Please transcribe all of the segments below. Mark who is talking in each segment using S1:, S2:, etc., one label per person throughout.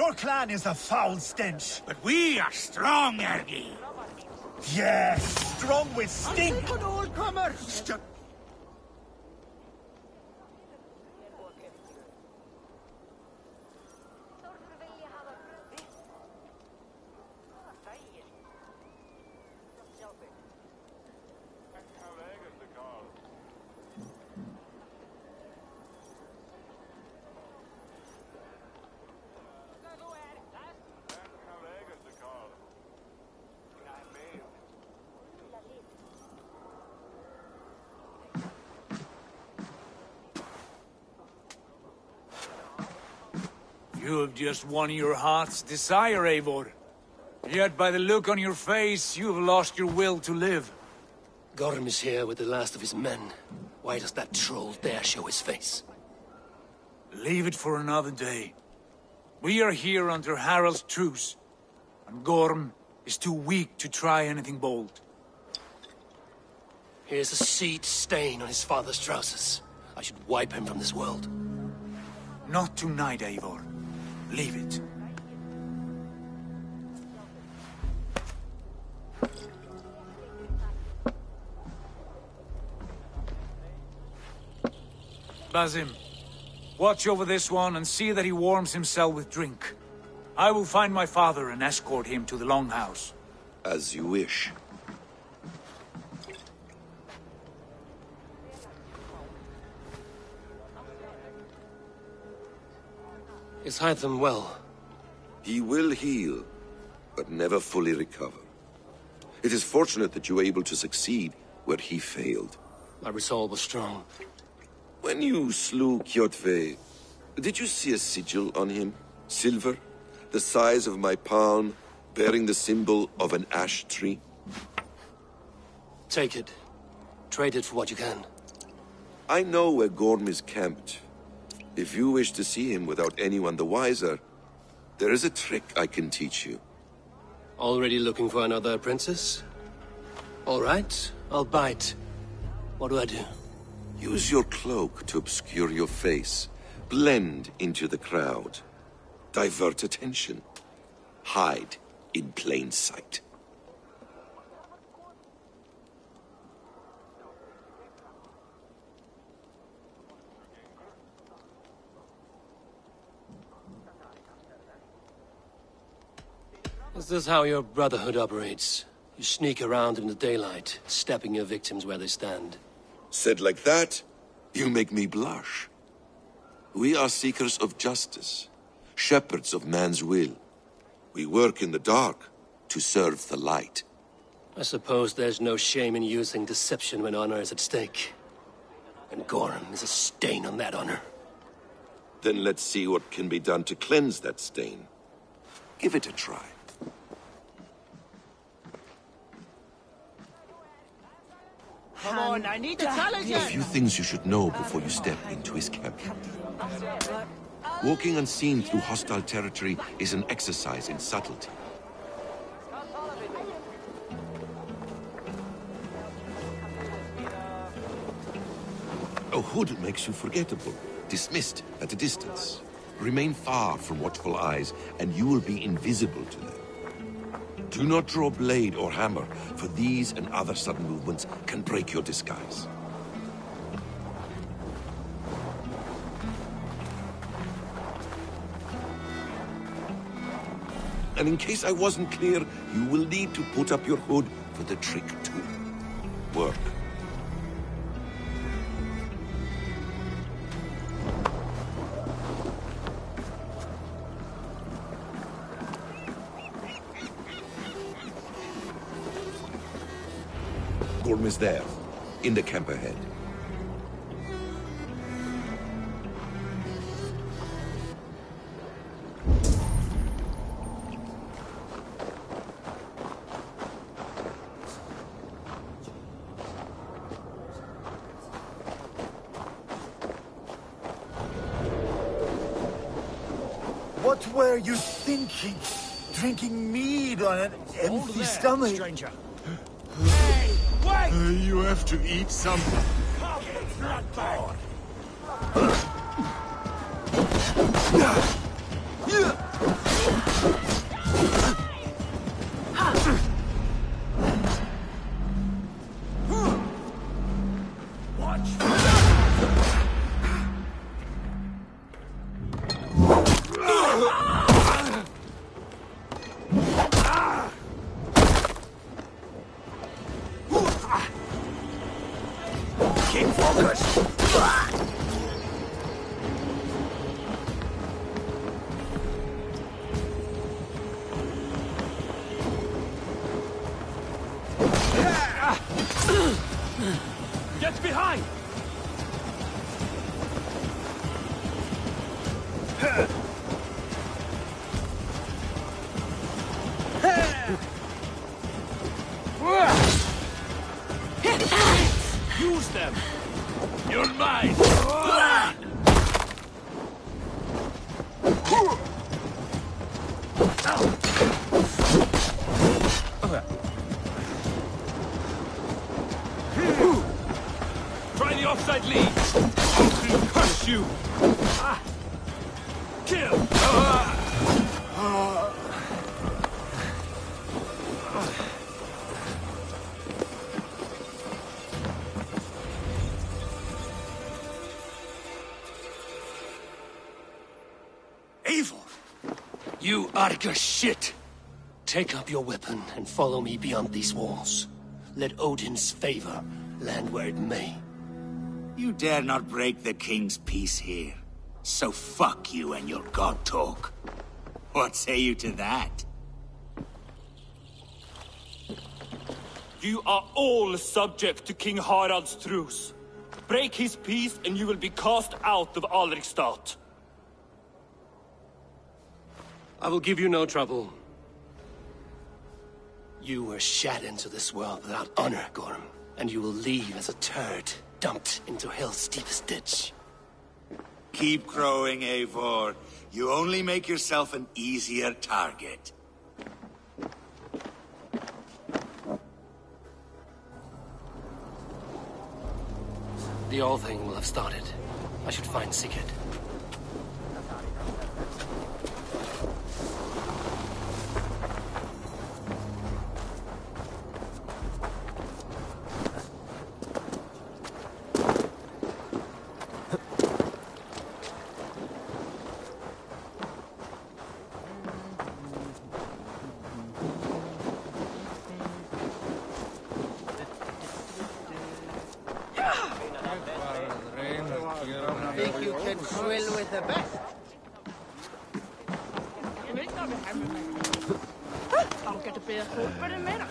S1: Your clan is a foul stench.
S2: But we are strong, Ergi.
S1: Yes, strong with stink.
S3: Good old comer.
S4: You have just won your heart's desire, Eivor. Yet by the look on your face, you have lost your will to live.
S5: Gorm is here with the last of his men. Why does that troll dare show his face?
S4: Leave it for another day. We are here under Harald's truce, and Gorm is too weak to try anything bold.
S5: Here's a seed stain on his father's trousers. I should wipe him from this world.
S4: Not tonight, Eivor. Leave it. Basim, watch over this one and see that he warms himself with drink. I will find my father and escort him to the Longhouse.
S6: As you wish.
S5: Is Hytham well?
S6: He will heal, but never fully recover. It is fortunate that you were able to succeed where he failed.
S5: My resolve was strong.
S6: When you slew Kjotve, did you see a sigil on him? Silver? The size of my palm, bearing the symbol of an ash tree?
S5: Take it. Trade it for what you can.
S6: I know where Gorm is camped. If you wish to see him without anyone the wiser, there is a trick I can teach you.
S5: Already looking for another apprentice? All right, I'll bite. What do I do?
S6: Use your cloak to obscure your face. Blend into the crowd. Divert attention. Hide in plain sight.
S5: Is this how your Brotherhood operates? You sneak around in the daylight, stepping your victims where they stand.
S6: Said like that, you make me blush. We are seekers of justice, shepherds of man's will. We work in the dark to serve the light.
S5: I suppose there's no shame in using deception when honor is at stake. And Gorm is a stain on that honor.
S6: Then let's see what can be done to cleanse that stain. Give it a try.
S3: Come on, I need to challenge
S6: A few things you should know before you step into his camp. Walking unseen through hostile territory is an exercise in subtlety. A hood makes you forgettable, dismissed at a distance. Remain far from watchful eyes, and you will be invisible to them. Do not draw blade or hammer, for these and other sudden movements can break your disguise. And in case I wasn't clear, you will need to put up your hood for the trick too. Work. Gorm is there, in the camp ahead.
S1: What were you thinking? Drinking mead on an empty stomach?
S2: stranger.
S7: You have to eat something.
S5: Use them! You're mine! Try the offside lead! I'll crush you! Kill!
S2: Eivor!
S5: You Arga shit! Take up your weapon and follow me beyond these walls. Let Odin's favor land where it may.
S2: You dare not break the king's peace here. So fuck you and your god talk. What say you to that?
S8: You are all subject to King Harald's truce. Break his peace and you will be cast out of Alrikstad.
S5: I will give you no trouble. You were shat into this world without honor, Gorm, and you will leave as a turd dumped into hell's deepest ditch.
S2: Keep crowing, Eivor. You only make yourself an easier target.
S5: The All Thing will have started. I should find Sigurd.
S3: Think you can swill with the best?
S9: I'll get a bit of hope for the minute.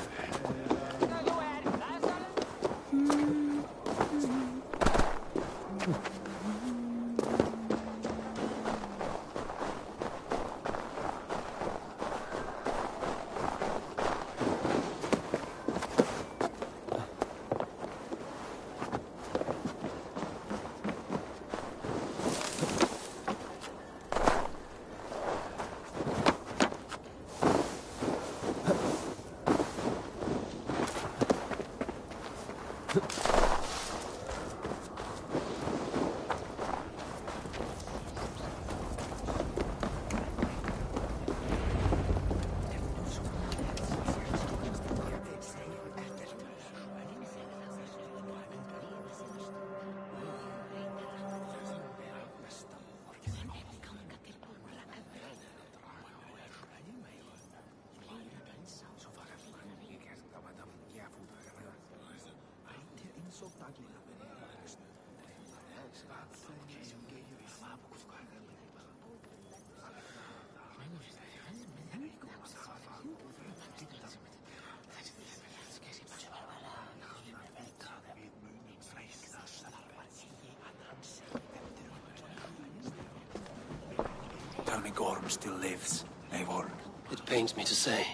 S4: Gorm still lives, Eivor.
S5: It pains me to say.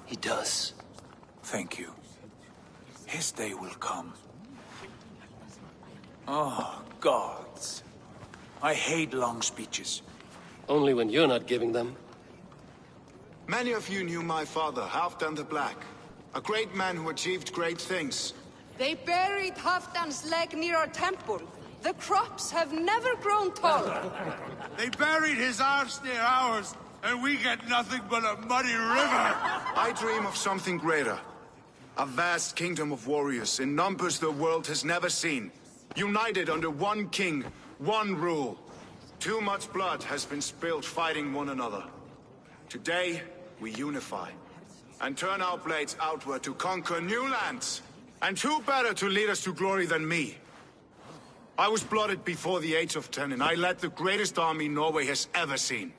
S5: He does.
S4: Thank you. His day will come. Oh, gods. I hate long speeches.
S5: Only when you're not giving them.
S7: Many of you knew my father, Halfdan the Black. A great man who achieved great things.
S10: They buried Halfdan's leg near our temple. The crops have never grown taller.
S1: They buried his arse near ours, and we get nothing but a muddy river.
S7: I dream of something greater. A vast kingdom of warriors in numbers the world has never seen. United under one king, one rule. Too much blood has been spilled fighting one another. Today, we unify. And turn our blades outward to conquer new lands. And who better to lead us to glory than me? I was blooded before the age of 10, and I led the greatest army Norway has ever seen.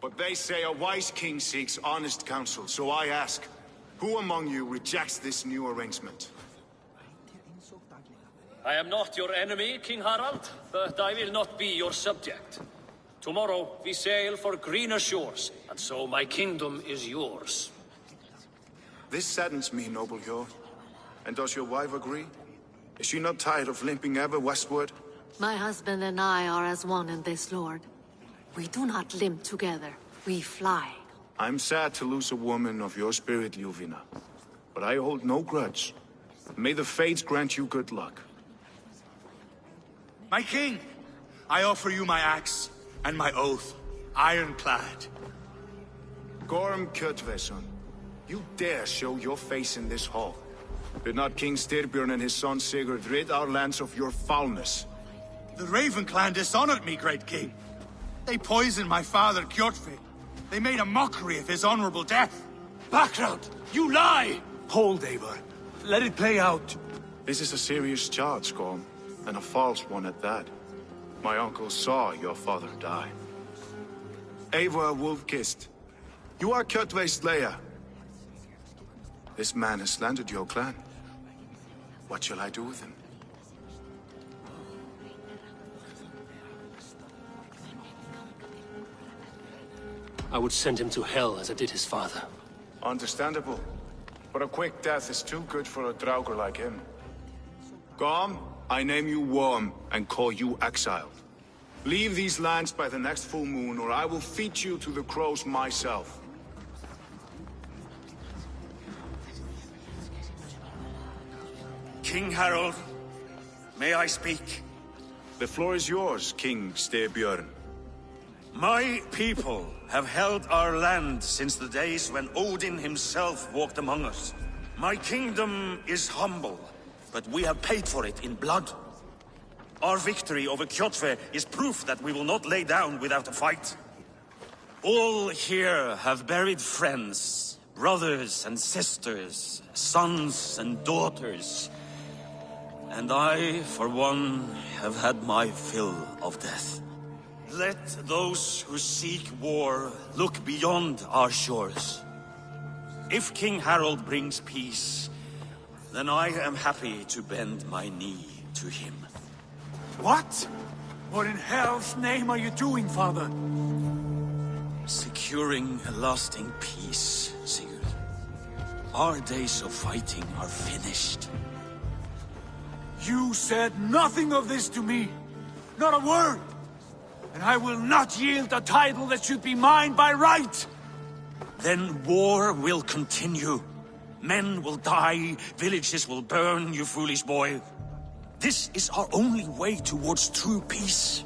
S7: But they say a wise king seeks honest counsel, so I ask, who among you rejects this new arrangement?
S11: I am not your enemy, King Harald, but I will not be your subject.
S5: Tomorrow, we sail for greener shores, and so my kingdom is yours.
S7: This saddens me, noble Yor. And does your wife agree? Is she not tired of limping ever westward?
S11: My husband and I are as one in this, Lord. We do not limp together. We fly.
S7: I'm sad to lose a woman of your spirit, Yuvina. But I hold no grudge. May the fates grant you good luck.
S2: My king, I offer you my axe and my oath, ironclad.
S7: Gorm Kjotveson, you dare show your face in this hall. Did not King Styrbjörn and his son Sigurd rid our lands of your foulness?
S2: The Raven clan dishonored me, great king. They poisoned my father, Kjotve. They made a mockery of his honorable death.
S5: Background! You lie!
S4: Hold, Eivor. Let it play out.
S7: This is a serious charge, Gorm, and a false one at that. My uncle saw your father die. Eivor Wolf-Kissed, you are Kjotve's slayer. This man has slandered your clan. What shall I do with him?
S5: I would send him to hell as I did his father.
S7: Understandable. But a quick death is too good for a Draugr like him. Gorm, I name you Worm and call you exiled. Leave these lands by the next full moon, or I will feed you to the crows myself.
S2: King Harold, may I speak?
S7: The floor is yours, King Styrbjörn.
S2: My people have held our land since the days when Odin himself walked among us. My kingdom is humble, but we have paid for it in blood. Our victory over Kjotve is proof that we will not lay down without a fight. All here have buried friends, brothers and sisters, sons and daughters. And I, for one, have had my fill of death. Let those who seek war look beyond our shores. If King Harold brings peace, then I am happy to bend my knee to him.
S4: What? What in hell's name are you doing, father?
S2: Securing a lasting peace, Sigurd. Our days of fighting are finished.
S4: You said nothing of this to me. Not a word. And I will not yield a title that should be mine by right.
S2: Then war will continue. Men will die, villages will burn, you foolish boy. This is our only way towards true peace.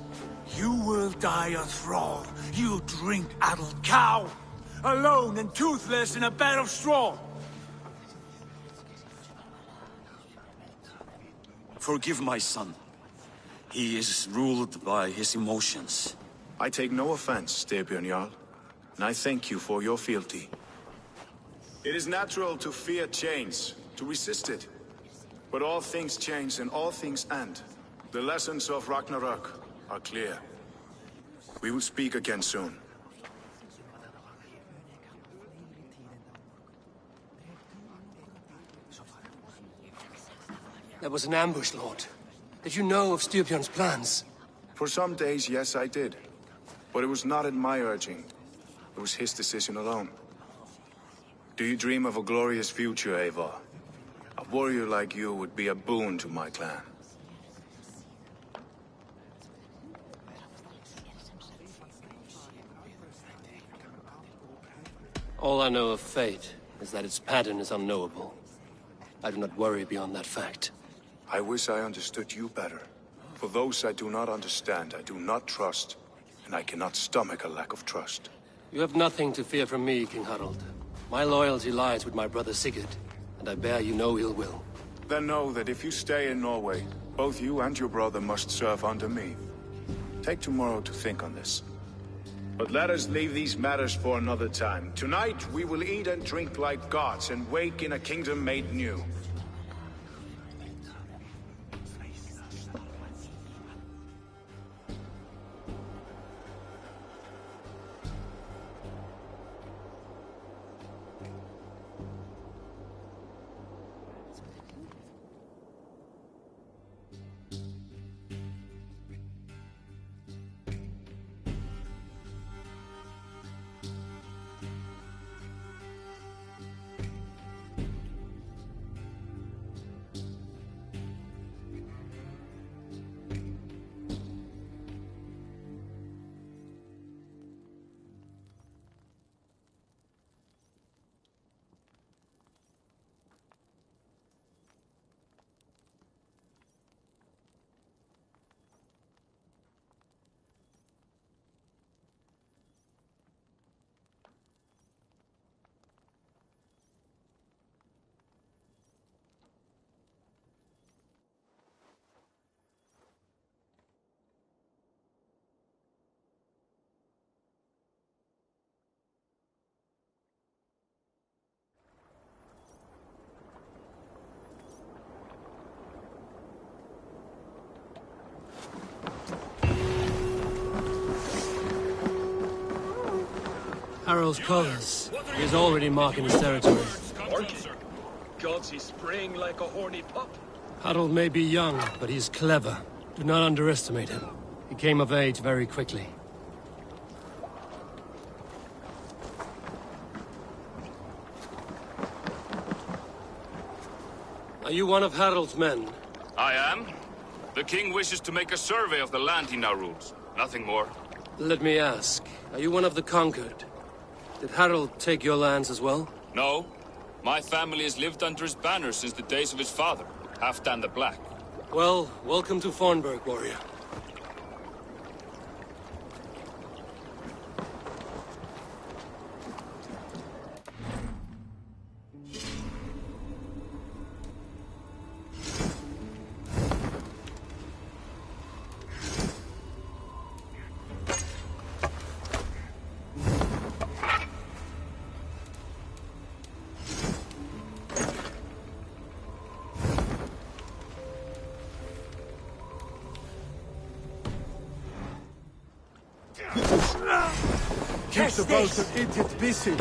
S4: You will die a thrall. You drink-addled cow. Alone and toothless in a bed of straw.
S2: Forgive my son. He is ruled by his emotions.
S7: I take no offense, Styrbjörn Jarl, and I thank you for your fealty. It is natural to fear change, to resist it. But all things change and all things end. The lessons of Ragnarok are clear. We will speak again soon.
S5: That was an ambush, Lord. Did you know of Styrbjörn's plans?
S7: For some days, yes, I did. But it was not at my urging. It was his decision alone. Do you dream of a glorious future, Eivor? A warrior like you would be a boon to my clan.
S5: All I know of fate is that its pattern is unknowable. I do not worry beyond that fact.
S7: I wish I understood you better. For those I do not understand, I do not trust, and I cannot stomach a lack of trust.
S5: You have nothing to fear from me, King Harald. My loyalty lies with my brother Sigurd, and I bear you no ill will.
S7: Then know that if you stay in Norway, both you and your brother must serve under me. Take tomorrow to think on this. But let us leave these matters for another time. Tonight, we will eat and drink like gods and wake in a kingdom made new.
S5: Harald's colors. He is already marking his territory.
S8: Gods, he's spraying like a horny pup.
S5: Harald may be young, but he's clever. Do not underestimate him. He came of age very quickly. Are you one of Harald's men?
S12: I am. The king wishes to make a survey of the land he now rules. Nothing more.
S5: Let me ask, are you one of the conquered? Did Harald take your lands as well?
S12: No. My family has lived under his banner since the days of his father, Halfdan the Black.
S5: Well, welcome to Fornburg, warrior.
S1: Keep the boat of idiot busy.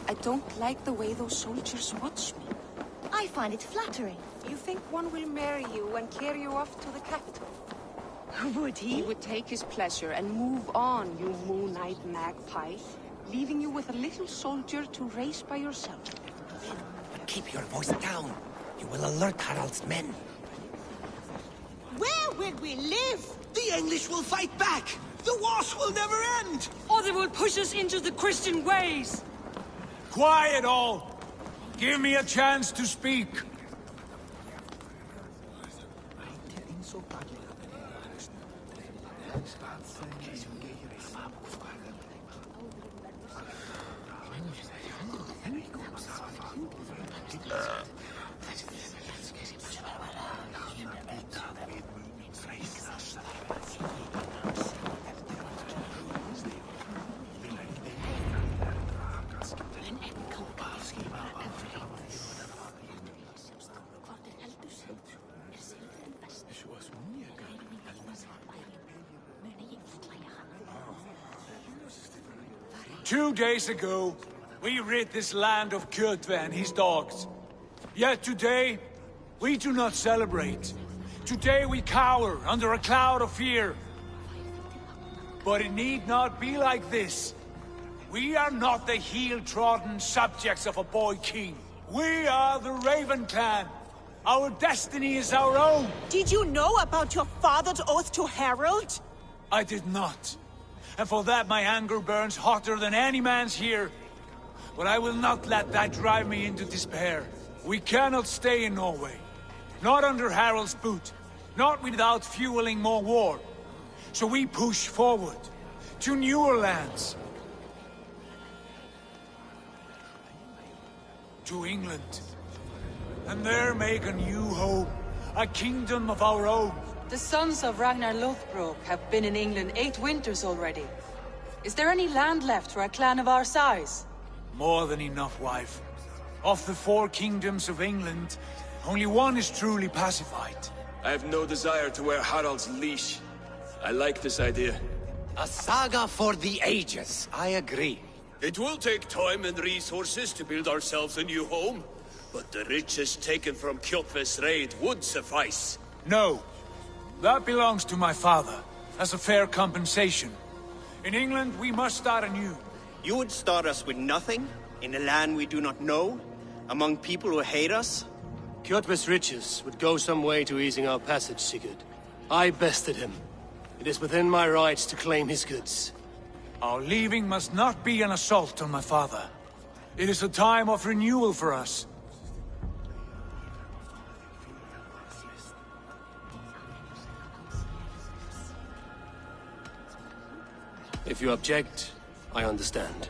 S10: I don't like the way those soldiers watch me.
S13: I find it flattering.
S10: You think one will marry you and carry you off to the capital?
S13: Would he?
S10: He would take his pleasure and move on, you moon-eyed magpie, leaving you with a little soldier to race by yourself.
S14: Keep your voice down. You will alert Harald's men.
S13: Where will we live?
S14: The English will fight back! The wars will never end!
S9: Or they will push us into the Christian ways!
S4: Quiet all! Give me a chance to speak. 2 days ago, we rid this land of Kjotve and his dogs. Yet today, we do not celebrate. Today we cower under a cloud of fear. But it need not be like this. We are not the heel-trodden subjects of a boy king. We are the Raven clan. Our destiny is our own.
S13: Did you know about your father's oath to Harold?
S4: I did not. And for that my anger burns hotter than any man's here. But I will not let that drive me into despair. We cannot stay in Norway. Not under Harald's boot. Not without fueling more war. So we push forward. To newer lands. To England. And there make a new home. A kingdom of our own.
S9: The sons of Ragnar Lothbrok have been in England 8 winters already. Is there any land left for a clan of our size?
S4: More than enough, wife. Of the 4 kingdoms of England, only one is truly pacified.
S5: I have no desire to wear Harald's leash. I like this idea.
S14: A saga for the ages, I agree.
S5: It will take time and resources to build ourselves a new home, but the riches taken from Kjotve's raid would suffice.
S4: No. That belongs to my father, as a fair compensation. In England, we must start anew.
S3: You would start us with nothing? In a land we do not know? Among people who hate us?
S5: Kjotve's riches would go some way to easing our passage, Sigurd. I bested him. It is within my rights to claim his goods.
S4: Our leaving must not be an assault on my father. It is a time of renewal for us.
S5: If you object, I understand.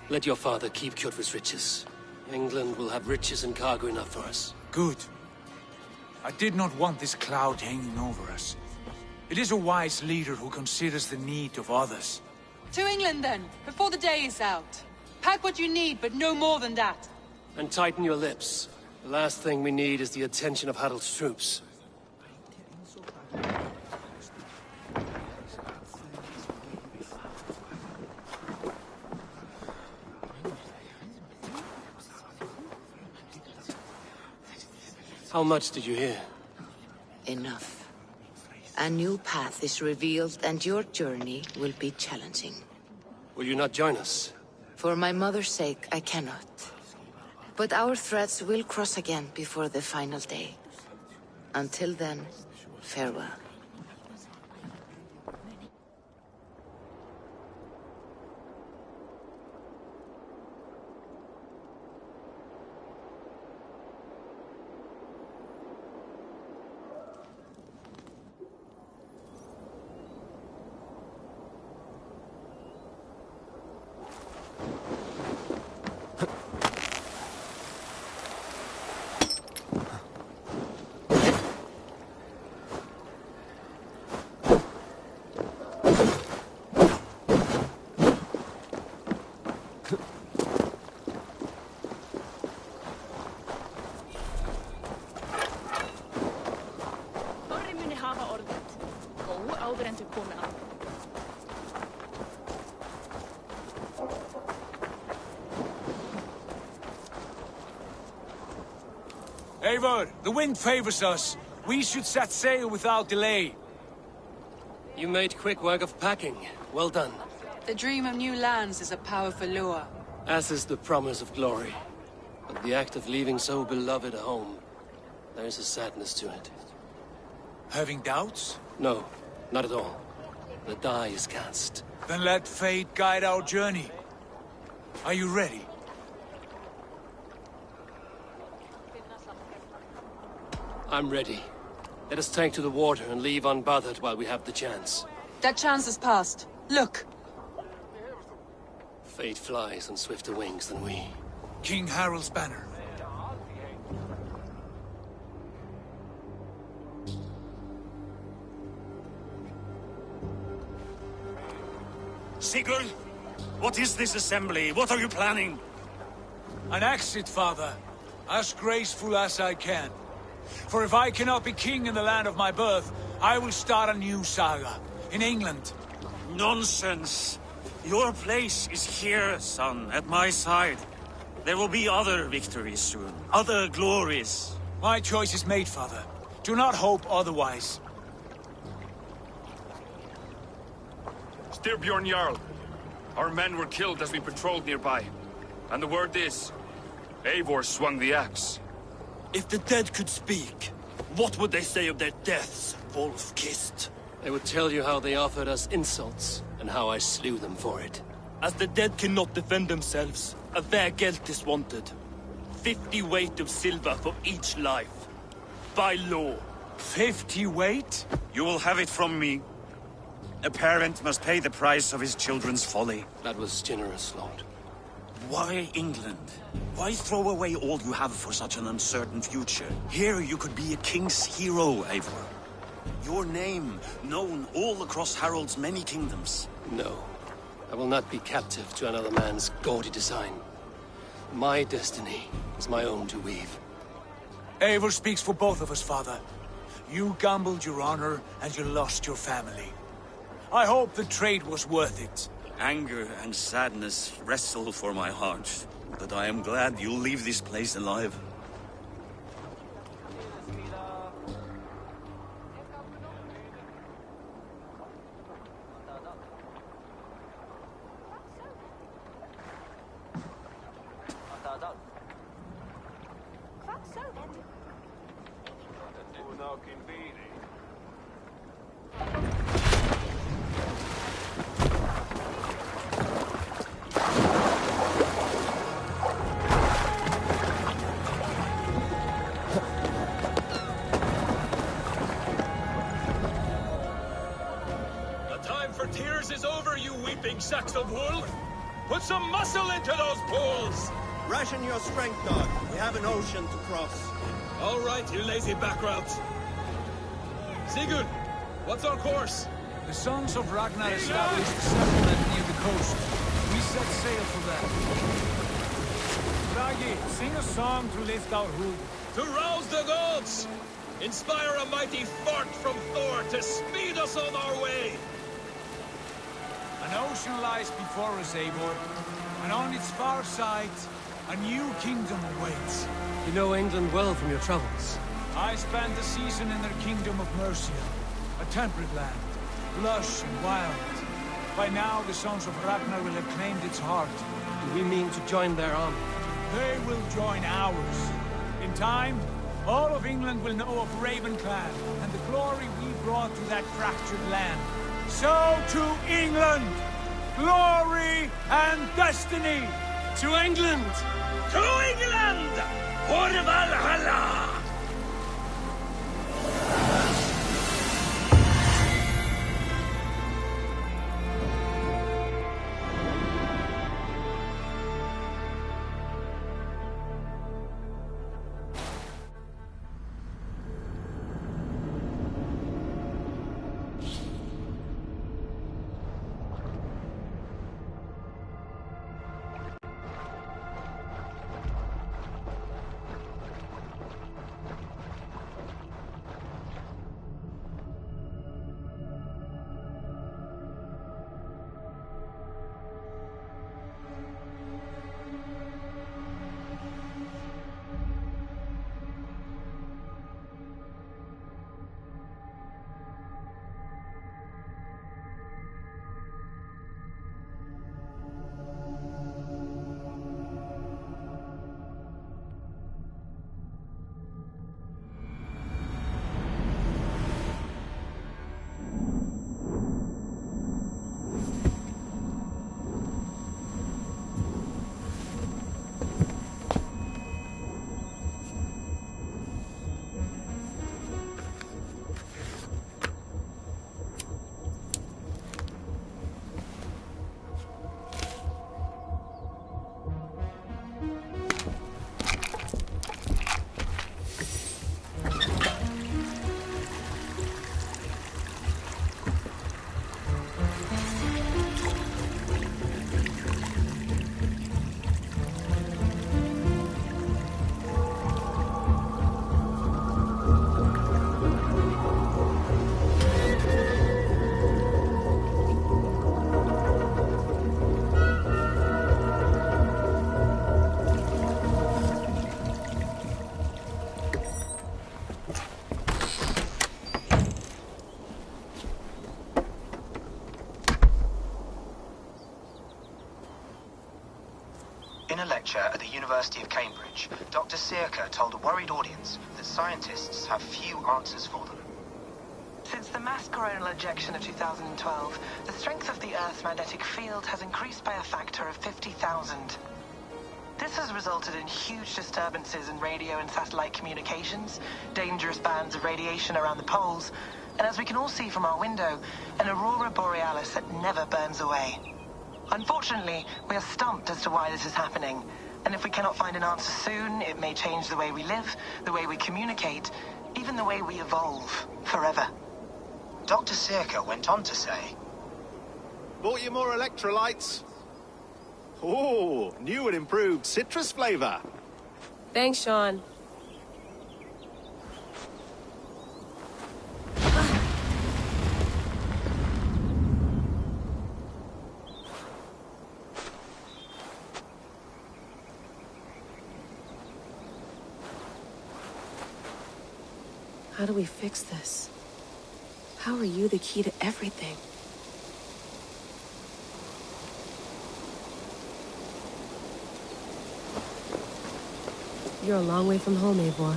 S5: Let your father keep Kjotve's riches. England will have riches and cargo enough for us.
S4: Good. I did not want this cloud hanging over us. It is a wise leader who considers the need of others.
S9: To England then, before the day is out. Pack what you need, but no more than that.
S5: And tighten your lips. The last thing we need is the attention of Harald's troops. How much did you hear?
S15: Enough. A new path is revealed, and your journey will be challenging.
S5: Will you not join us?
S15: For my mother's sake, I cannot. But our threads will cross again before the final day. Until then, farewell.
S4: Eivor, the wind favors us. We should set sail without delay.
S5: You made quick work of packing. Well done.
S9: The dream of new lands is a powerful lure.
S5: As is the promise of glory. But the act of leaving so beloved a home, there is a sadness to it.
S4: Having doubts?
S5: No, not at all. The die is cast.
S4: Then let fate guide our journey. Are you ready?
S5: I'm ready. Let us take to the water and leave unbothered while we have the chance.
S9: That chance has passed. Look!
S5: Fate flies on swifter wings than we.
S4: King Harald's banner.
S2: Sigurd, what is this assembly? What are you planning?
S4: An exit, father. As graceful as I can. For if I cannot be king in the land of my birth, I will start a new saga. In England.
S2: Nonsense. Your place is here, son, at my side. There will be other victories soon, other glories.
S4: My choice is made, father. Do not hope otherwise.
S12: Styrbjorn Jarl. Our men were killed as we patrolled nearby. And the word is, Eivor swung the axe.
S5: If the dead could speak, what would they say of their deaths, wolf-kissed? They would tell you how they offered us insults, and how I slew them for it.
S8: As the dead cannot defend themselves, a vergelt is wanted. 50 weight of silver for each life. By law.
S4: 50 weight?
S2: You will have it from me. A parent must pay the price of his children's folly.
S5: That was generous, Lord.
S2: Why England? Why throw away all you have for such an uncertain future? Here you could be a king's hero, Eivor. Your name known all across Harald's many kingdoms.
S5: No. I will not be captive to another man's gaudy design. My destiny is my own to weave.
S4: Eivor speaks for both of us, father. You gambled your honor, and you lost your family. I hope the trade was worth it.
S2: Anger and sadness wrestle for my heart, but I am glad you'll leave this place alive.
S8: Sacks of wool? Put some muscle into those pools!
S3: Ration your strength, dog. We have an ocean to cross.
S8: All right, you lazy backroutes. Sigurd, what's our course?
S4: The Sons of Ragnar established a settlement near the coast. We set sail for that. Bragi, sing a song to lift our hood.
S8: To rouse the gods! Inspire a mighty fart from Thor to speed us on our way!
S4: An ocean lies before us, Eivor, and on its far side, a new kingdom awaits.
S5: You know England well from your travels.
S4: I spent a season in their kingdom of Mercia, a temperate land, lush and wild. By now, the Sons of Ragnar will have claimed its heart.
S5: Do we mean to join their army?
S4: They will join ours. In time, all of England will know of Raven Clan, and the glory we brought to that fractured land. So to England! Glory and destiny!
S5: To England!
S8: To England! For Valhalla!
S16: In a lecture at the University of Cambridge, Dr. Searcher told a worried audience that scientists have few answers for them.
S17: Since the mass coronal ejection of 2012, the strength of the Earth's magnetic field has increased by a factor of 50,000. This has resulted in huge disturbances in radio and satellite communications, dangerous bands of radiation around the poles, and as we can all see from our window, an aurora borealis that never burns away. Unfortunately, we are stumped as to why this is happening, and if we cannot find an answer soon, it may change the way we live, the way we communicate, even the way we evolve, forever.
S16: Dr. Searcher went on to say,
S18: Bought you more electrolytes? Oh, new and improved citrus flavor.
S19: Thanks, Sean. How do we fix this? How are you the key to everything? You're a long way from home, Eivor.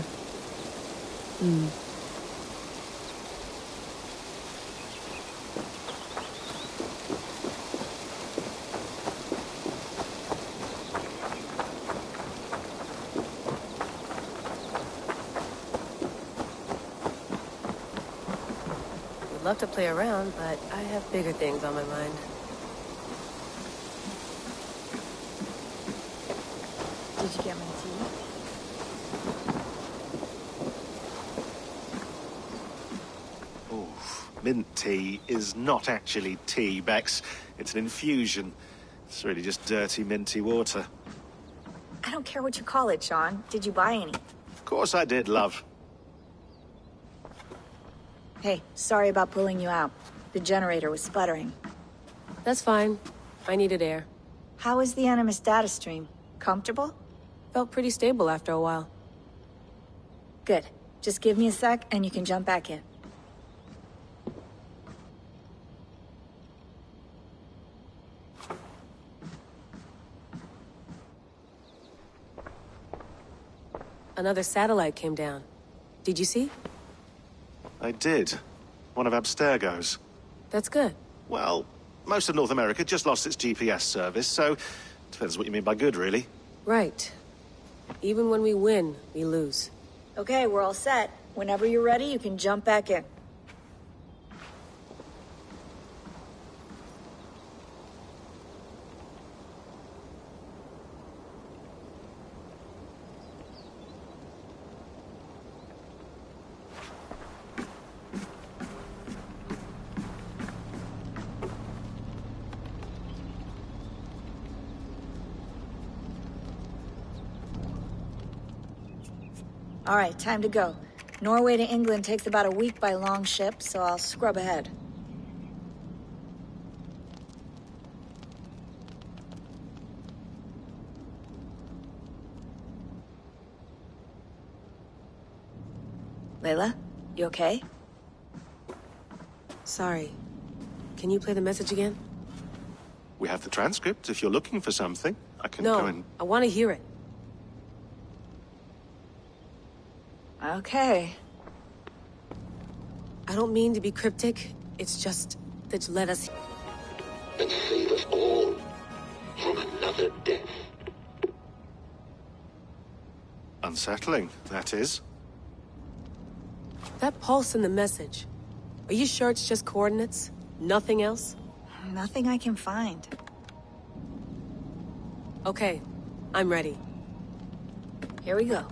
S19: Would love to play around, but I have bigger things on my mind.
S20: Did you get my tea?
S18: Mint tea is not actually tea, Bex. It's an infusion. It's really just dirty, minty water.
S20: I don't care what you call it, Sean. Did you buy any?
S18: Of course I did, love.
S20: Hey, sorry about pulling you out. The generator was sputtering.
S19: That's fine. I needed air.
S20: How was the Animus data stream? Comfortable?
S19: Felt pretty stable after a while.
S20: Good. Just give me a sec and you can jump back in.
S19: Another satellite came down. Did you see?
S18: I did. One of Abstergo's.
S19: That's good.
S18: Well, most of North America just lost its GPS service, so depends what you mean by good, really.
S19: Right. Even when we win, we lose.
S20: Okay, we're all set. Whenever you're ready, you can jump back in. All right, time to go. Norway to England takes about a week by long ship, so I'll scrub ahead. Layla, you okay?
S19: Sorry. Can you play the message again?
S18: We have the transcript. If you're looking for something, I can
S19: No,
S18: go and...
S19: I want to hear it.
S20: Okay.
S19: I don't mean to be cryptic. It's just that you let us...
S21: And save us all from another death.
S18: Unsettling, that is.
S19: That pulse in the message. Are you sure it's just coordinates? Nothing else?
S20: Nothing I can find.
S19: Okay, I'm ready.
S20: Here we go.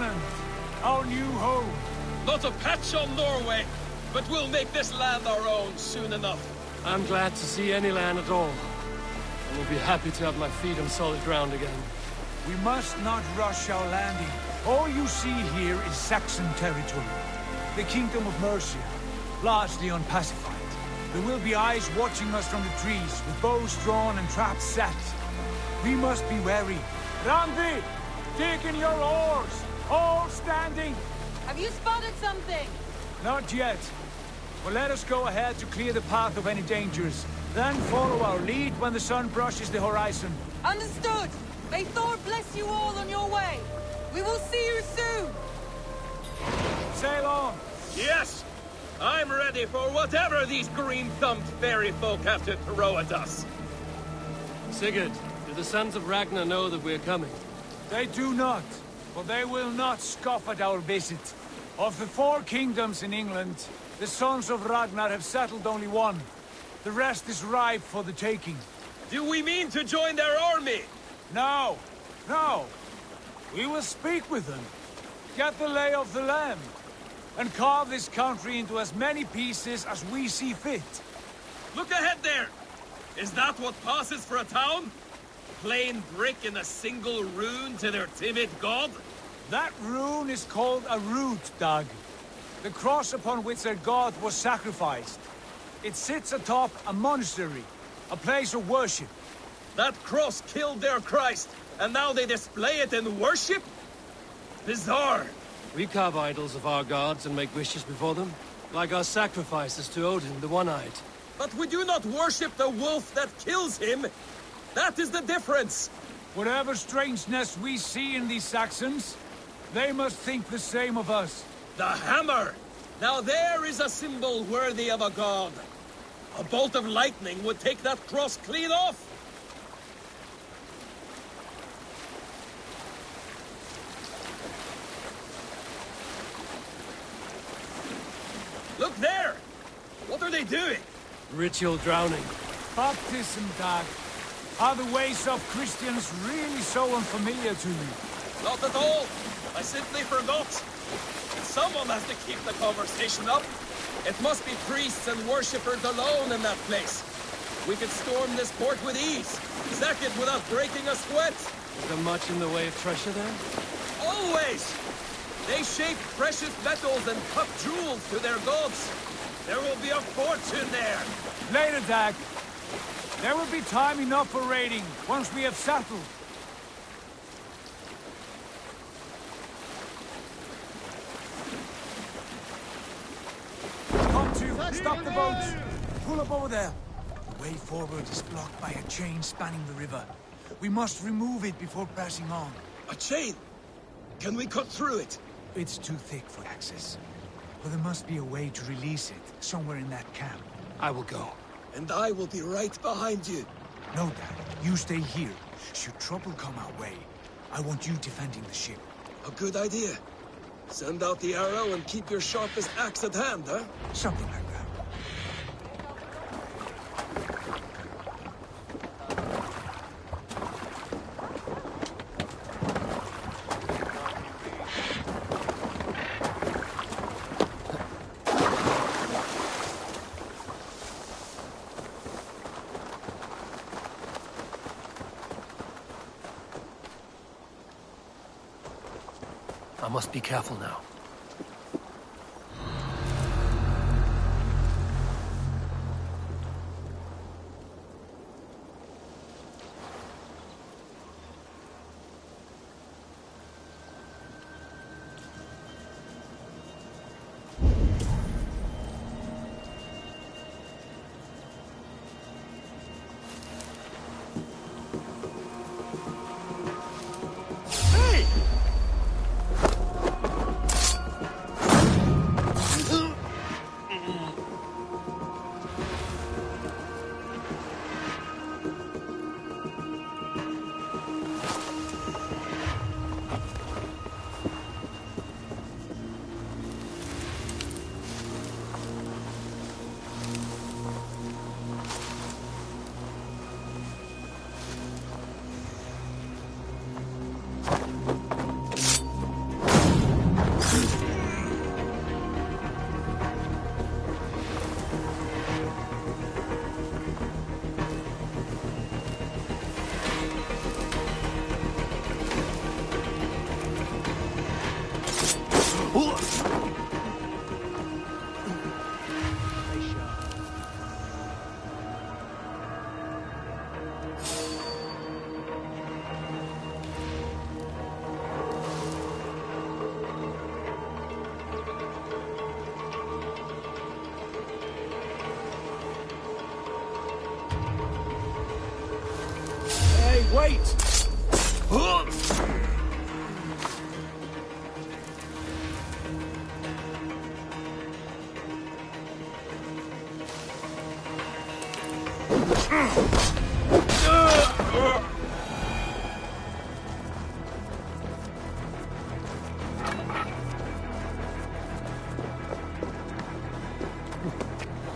S4: Ireland, our new home.
S5: Not a patch on Norway, but we'll make this land our own soon enough. I'm glad to see any land at all. I will be happy to have my feet on solid ground again.
S4: We must not rush our landing. All you see here is Saxon territory. The Kingdom of Mercia, largely unpacified. There will be eyes watching us from the trees, with bows drawn and traps set. We must be wary. Randi! Dig in your oars! All standing!
S9: Have you spotted something?
S4: Not yet. But let us go ahead to clear the path of any dangers. Then follow our lead when the sun brushes the horizon.
S9: Understood! May Thor bless you all on your way! We will see you soon!
S4: Sail on!
S5: Yes! I'm ready for whatever these green-thumbed fairy folk have to throw at us. Sigurd, do the sons of Ragnar know that we're coming?
S4: They do not, but they will not scoff at our visit. Of the 4 kingdoms in England, the sons of Ragnar have settled only one. The rest is ripe for the taking.
S5: Do we mean to join their army?
S4: No, no. We will speak with them, get the lay of the land, and carve this country into as many pieces as we see fit.
S5: Look ahead there! Is that what passes for a town? Plain brick in a single rune to their timid god?
S4: That rune is called a root, Dag. The cross upon which their god was sacrificed. It sits atop a monastery, a place of worship.
S5: That cross killed their Christ, and now they display it in worship? Bizarre. We carve idols of our gods and make wishes before them, like our sacrifices to Odin, the One-Eyed. But we do not worship the wolf that kills him. That is the difference.
S4: Whatever strangeness we see in these Saxons, they must think the same of us.
S5: The hammer! Now there is a symbol worthy of a god. A bolt of lightning would take that cross clean off. Look there! What are they doing? Ritual drowning.
S4: Baptism, Dag. Are the ways of Christians really so unfamiliar to you?
S5: Not at all. I simply forgot. Someone has to keep the conversation up. It must be priests and worshippers alone in that place. We could storm this port with ease. Sack it without breaking a sweat. Is there much in the way of treasure there? Always! They shape precious metals and cut jewels to their gods. There will be a fortune there.
S4: Later, Dag. There will be time enough for raiding, once we have settled. Come to, stop the boats. Pull up over there. The way forward is blocked by a chain spanning the river. We must remove it before pressing on.
S5: A chain? Can we cut through it?
S4: It's too thick for access. But there must be a way to release it, somewhere in that camp.
S5: I will go. And I will be right behind you.
S4: No, Dad. You stay here. Should trouble come our way, I want you defending the ship.
S5: A good idea. Send out the arrow and keep your sharpest axe at hand, huh?
S4: Something like that.
S5: I must be careful now.
S4: Wait!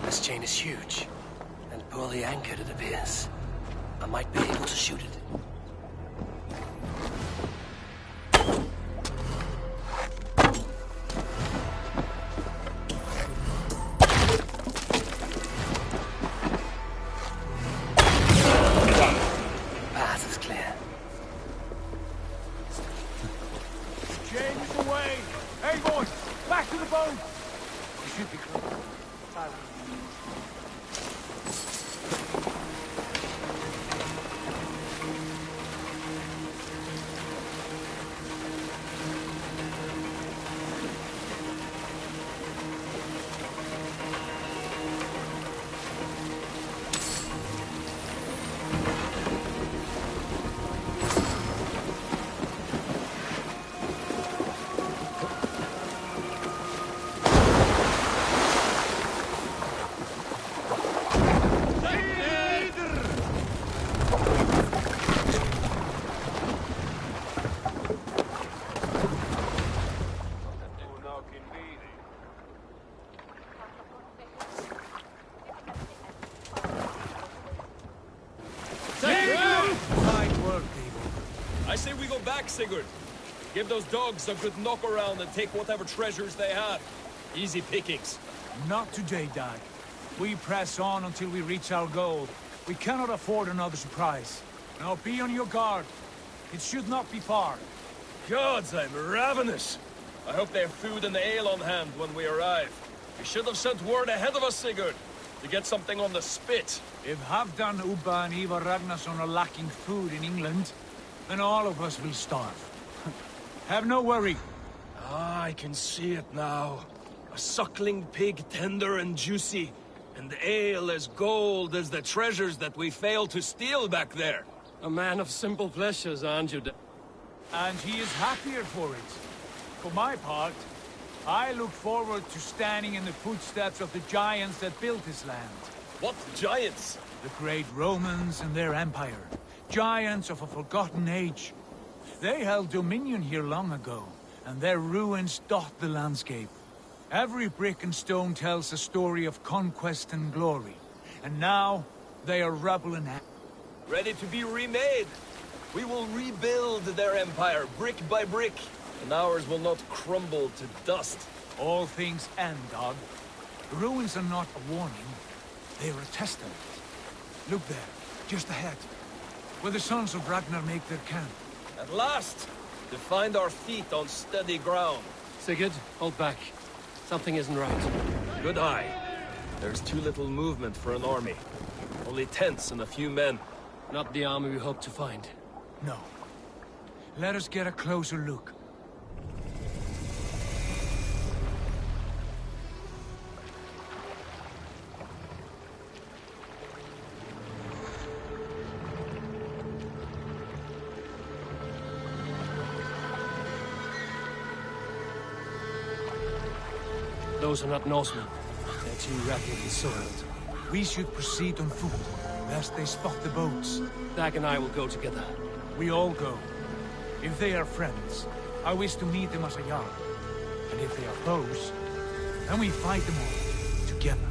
S14: This chain is huge, and poorly anchored it appears. I might be able to shoot it. Path is clear.
S4: Chain is away! Hey, boys! Back to the boat! You should be close.
S5: I say we go back, Sigurd. Give those dogs a good knock around and take whatever treasures they have. Easy pickings.
S4: Not today, Dag. We press on until we reach our goal. We cannot afford another surprise. Now be on your guard. It should not be far.
S5: Gods, I'm ravenous. I hope they have food and ale on hand when we arrive. You should have sent word ahead of us, Sigurd, to get something on the spit.
S4: If Halfdan, Ubba and Ivar Ragnarsson are lacking food in England, then all of us will starve. Have no worry.
S5: Ah, I can see it now. A suckling pig, tender and juicy, and ale as gold as the treasures that we failed to steal back there.
S6: A man of simple pleasures, aren't you?
S4: And he is happier for it. For my part, I look forward to standing in the footsteps of the giants that built this land.
S5: What giants?
S4: The great Romans and their empire. Giants of a forgotten age. They held dominion here long ago, and their ruins dot the landscape. Every brick and stone tells a story of conquest and glory. And now, they are rubble and ash.
S5: Ready to be remade. We will rebuild their empire, brick by brick, and ours will not crumble to dust.
S4: All things end, Dog. The ruins are not a warning. They are a testament. Look there, just ahead, where the sons of Ragnar make their camp.
S5: At last! To find our feet on steady ground.
S6: Sigurd, hold back. Something isn't right.
S5: Good eye. There's too little movement for an army. Only tents and a few men.
S6: Not the army we hope to find.
S4: No. Let us get a closer look.
S6: Those are not Norsemen. They're too rapidly soiled.
S4: We should proceed on foot, lest they spot the boats.
S6: Dag and I will go together.
S4: We all go. If they are friends, I wish to meet them as a Jarl. And if they are foes, then we fight them all, together.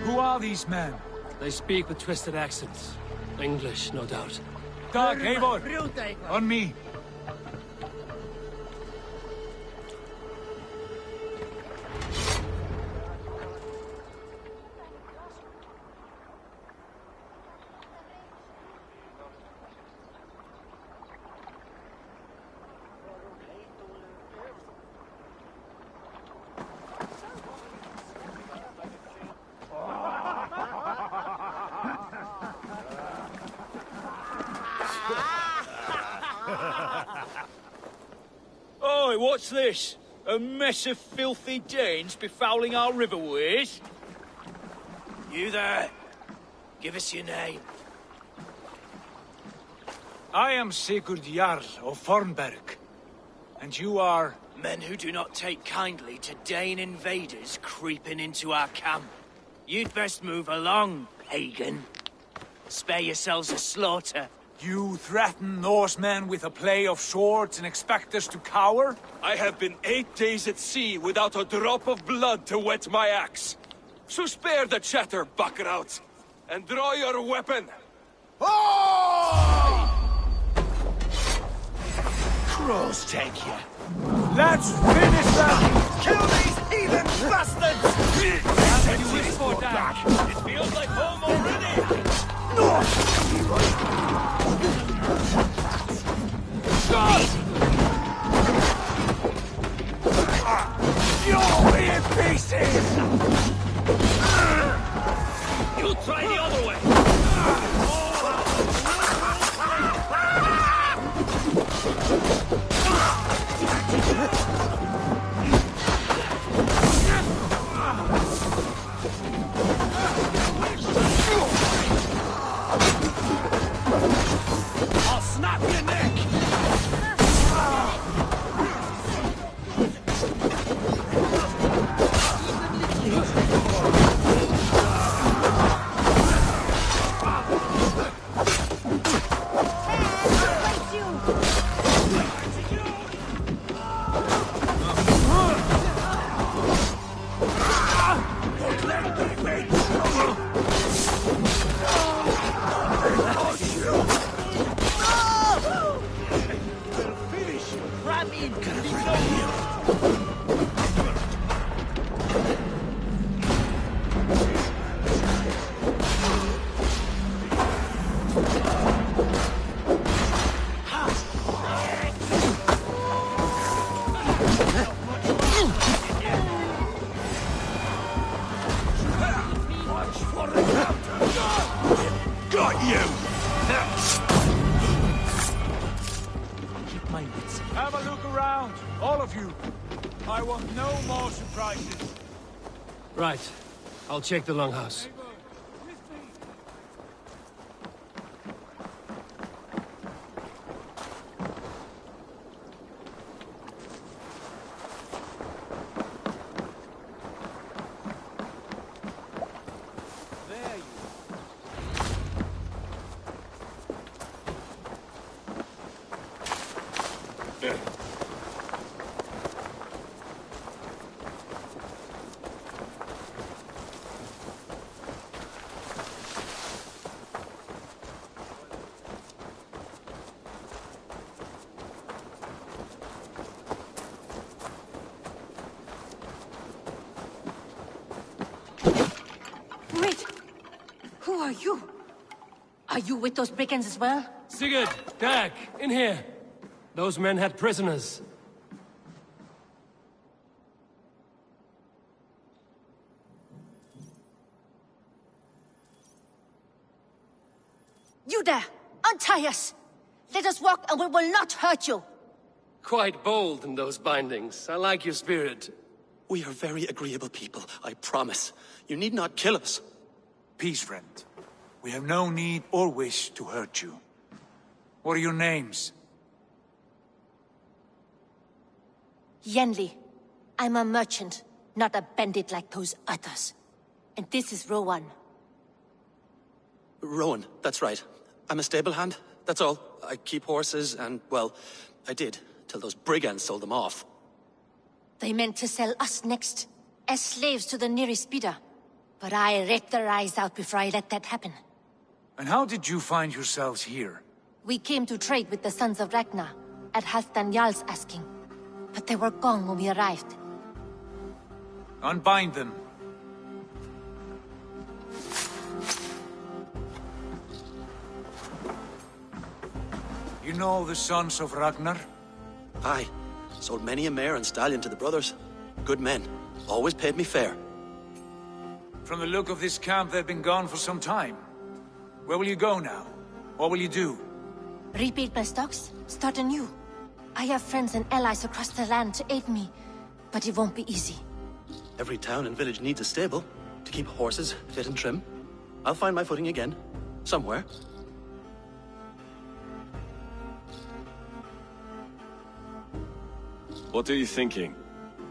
S4: Who are these men?
S6: They speak with twisted accents. English, no doubt.
S4: Dag, Eivor! On me!
S11: Oi, what's this? A mess of filthy Danes befouling our riverways?
S14: You there! Give us your name.
S4: I am Sigurd Jarl of Fornberg. And you are...
S14: Men who do not take kindly to Dane invaders creeping into our camp. You'd best move along, pagan. Spare yourselves a slaughter.
S4: You threaten Norsemen with a play of swords and expect us to cower?
S12: I have been 8 days at sea without a drop of blood to wet my axe. So spare the chatter, buckerouts, and draw your weapon.
S11: Crows take you.
S4: Let's finish them!
S11: Kill these heathen bastards! And you wish for that? It feels like home already!
S4: You'll be in pieces!
S11: You try the other way!
S14: I'll snap your neck!
S4: Have a look around, all of you. I want no more surprises.
S6: Right. I'll check the longhouse.
S22: Wait! Who are you? Are you with those brigands as well?
S6: Sigurd! Dag! In here! Those men had prisoners.
S22: You there! Untie us! Let us walk and we will not hurt you!
S6: Quite bold in those bindings. I like your spirit.
S23: We are very agreeable people, I promise. You need not kill us.
S4: Peace, friend. We have no need or wish to hurt you. What are your names?
S22: Yenli. I'm a merchant, not a bandit like those others. And this is Rowan.
S23: Rowan, that's right. I'm a stable hand, that's all. I keep horses and, well, I did, till those brigands sold them off.
S22: They meant to sell us next, as slaves to the nearest bidder. But I ripped their eyes out before I let that happen.
S4: And how did you find yourselves here?
S22: We came to trade with the Sons of Ragnar, at Halfdan Jarl's asking. But they were gone when we arrived.
S4: Unbind them. You know the Sons of Ragnar?
S23: Aye. Sold many a mare and stallion to the brothers. Good men. Always paid me fair.
S4: From the look of this camp, they've been gone for some time. Where will you go now? What will you do?
S22: Rebuild my stocks, start anew. I have friends and allies across the land to aid me, but it won't be easy.
S23: Every town and village needs a stable to keep horses fit and trim. I'll find my footing again, somewhere.
S12: What are you thinking?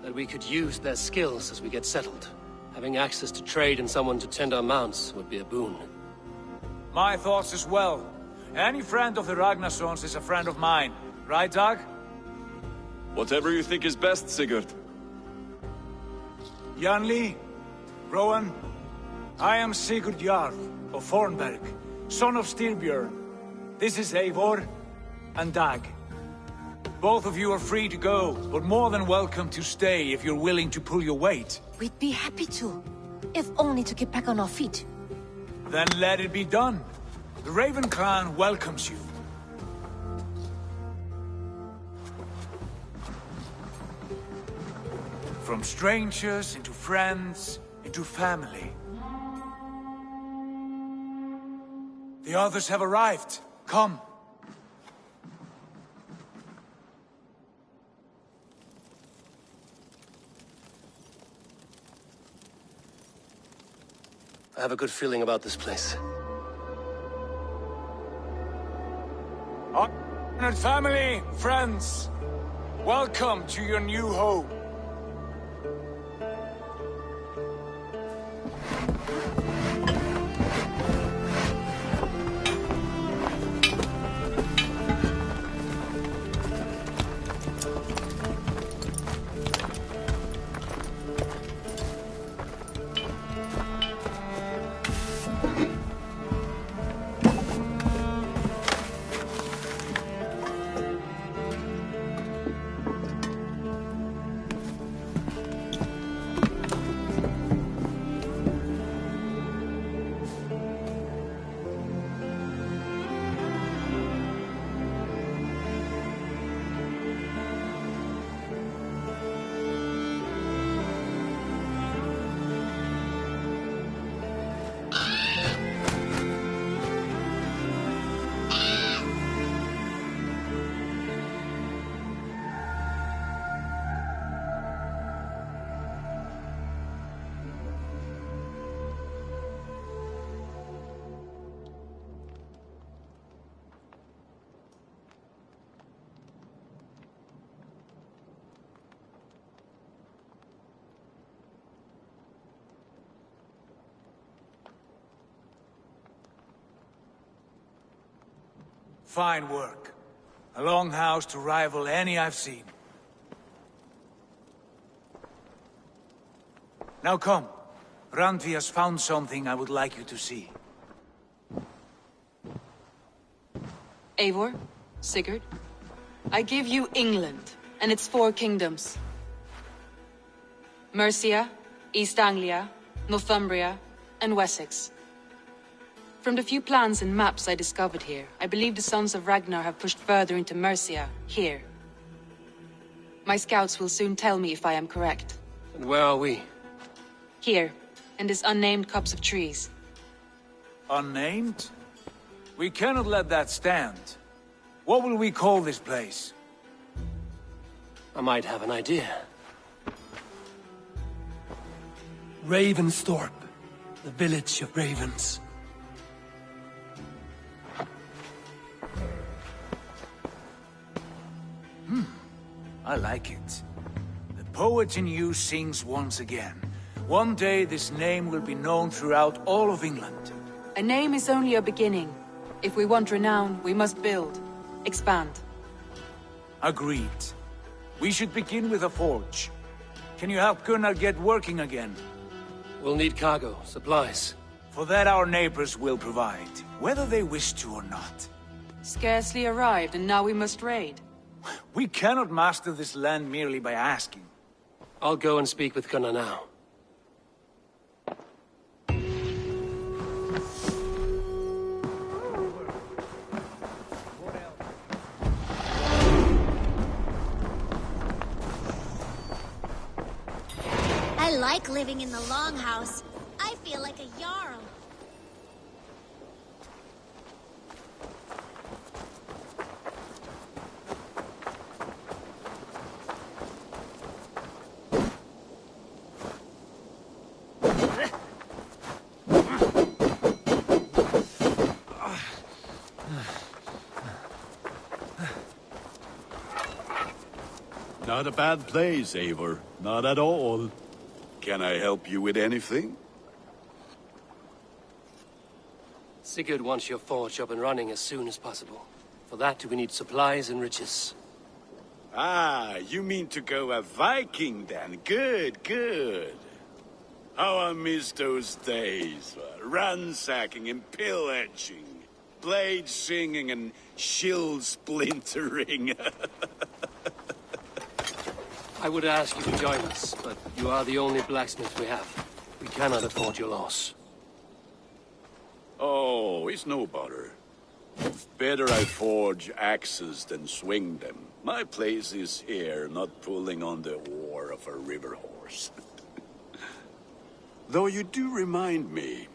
S6: That we could use their skills as we get settled. Having access to trade and someone to tend our mounts would be a boon.
S4: My thoughts as well. Any friend of the Ragnarsons is a friend of mine. Right, Dag?
S12: Whatever you think is best, Sigurd.
S4: Janli, Rowan, I am Sigurd Jarl of Fornberg, son of Styrbjörn. This is Eivor and Dag. Both of you are free to go, but more than welcome to stay if you're willing to pull your weight.
S22: We'd be happy to, if only to get back on our feet.
S4: Then let it be done. The Raven clan welcomes you. From strangers into friends, into family. The others have arrived. Come.
S6: I have a good feeling about this place.
S4: Honored family, friends, welcome to your new home. Fine work. A longhouse to rival any I've seen. Now come. Randvi has found something I would like you to see.
S9: Eivor, Sigurd, I give you England and its 4 kingdoms. Mercia, East Anglia, Northumbria, and Wessex. From the few plans and maps I discovered here, I believe the Sons of Ragnar have pushed further into Mercia, here. My scouts will soon tell me if I am correct.
S6: And where are we?
S9: Here, in this unnamed copse of trees.
S4: Unnamed? We cannot let that stand. What will we call this place?
S6: I might have an idea. Ravensthorpe, the village of ravens.
S4: I like it. The poet in you sings once again. One day this name will be known throughout all of England.
S9: A name is only a beginning. If we want renown, we must build. Expand.
S4: Agreed. We should begin with a forge. Can you help Gunnar get working again?
S6: We'll need cargo, supplies.
S4: For that our neighbors will provide, whether they wish to or not.
S9: Scarcely arrived, and now we must raid.
S4: We cannot master this land merely by asking.
S6: I'll go and speak with Gunnar now.
S1: I like living in the longhouse. I feel like a Jarl.
S7: Not a bad place, Eivor. Not at all. Can I help you with anything?
S6: Sigurd wants your forge up and running as soon as possible. For that, we need supplies and riches.
S7: Ah, you mean to go a Viking then? Good, good. How I miss those days. Ransacking and pillaging. Blade singing and shield splintering.
S6: I would ask you to join us, but you are the only blacksmith we have. We cannot afford your loss.
S7: Oh, it's no bother. Better I forge axes than swing them. My place is here, not pulling on the oar of a river horse. Though you do remind me,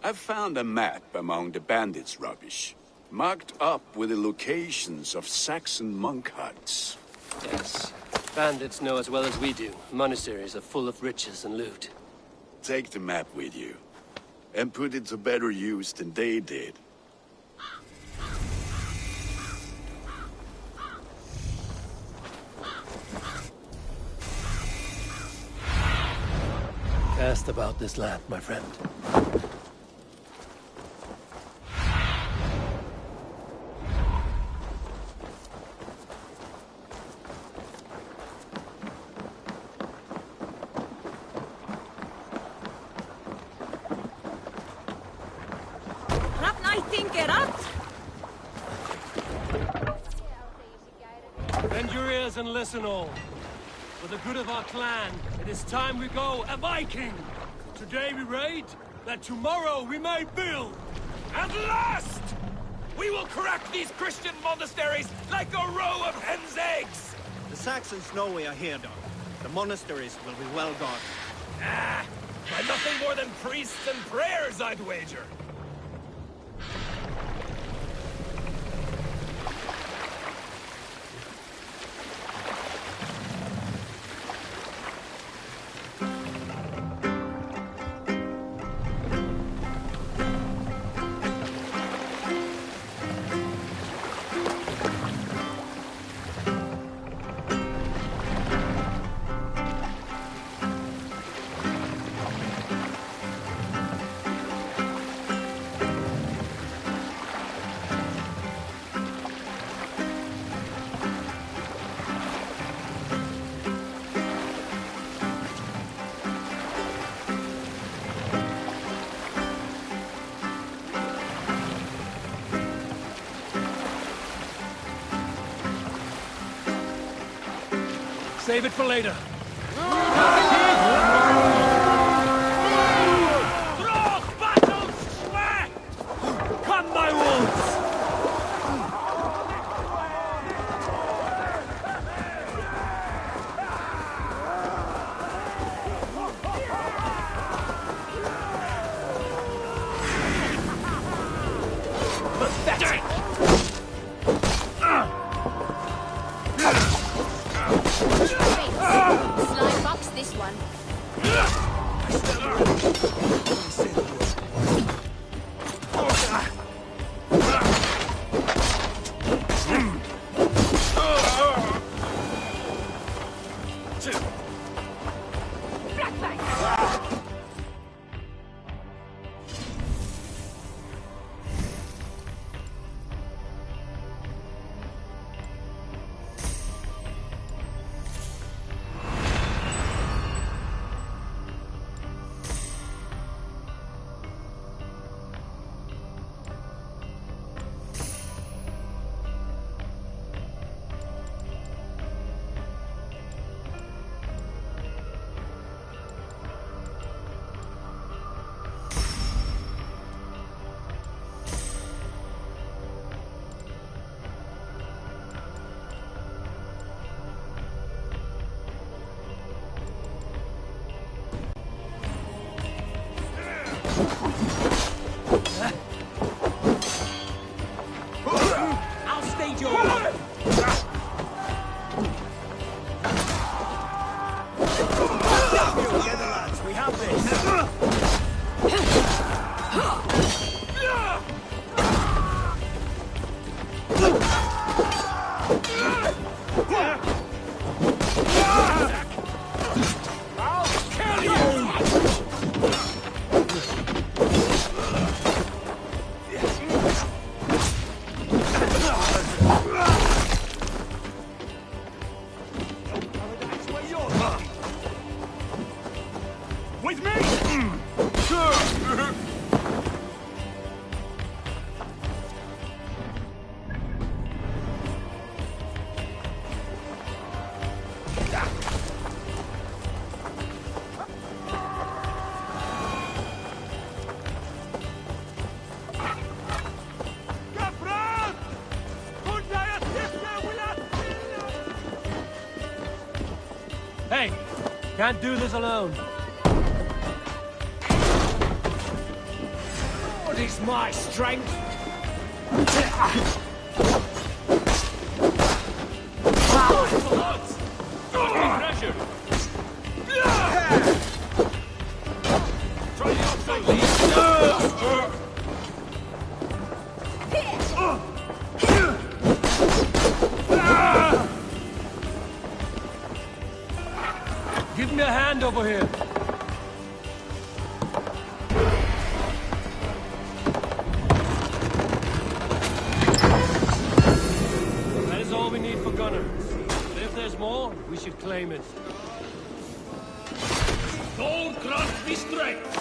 S7: I found a map among the bandits' rubbish, marked up with the locations of Saxon monk huts.
S6: Yes. Bandits know as well as we do. Monasteries are full of riches and loot.
S7: Take the map with you, and put it to better use than they did.
S6: Cast about this land, my friend.
S10: Bend your ears and listen all. For the good of our clan, it is time we go a Viking! Today we raid, that tomorrow we may build!
S11: At last! We will crack these Christian monasteries like a row of hen's eggs!
S3: The Saxons know we are here, Doc. The monasteries will be well guarded.
S11: Ah, by nothing more than priests and prayers, I'd wager.
S10: Save it for later. Come, my wolves!
S11: Pathetic!
S1: Slime box this one.
S10: Can't do this alone. What is my strength?
S8: Pressure! Try the outside lead!
S10: Give me a hand over here. That is all we need for gunners. But if there's more, we should claim it.
S8: Gold grant me strength!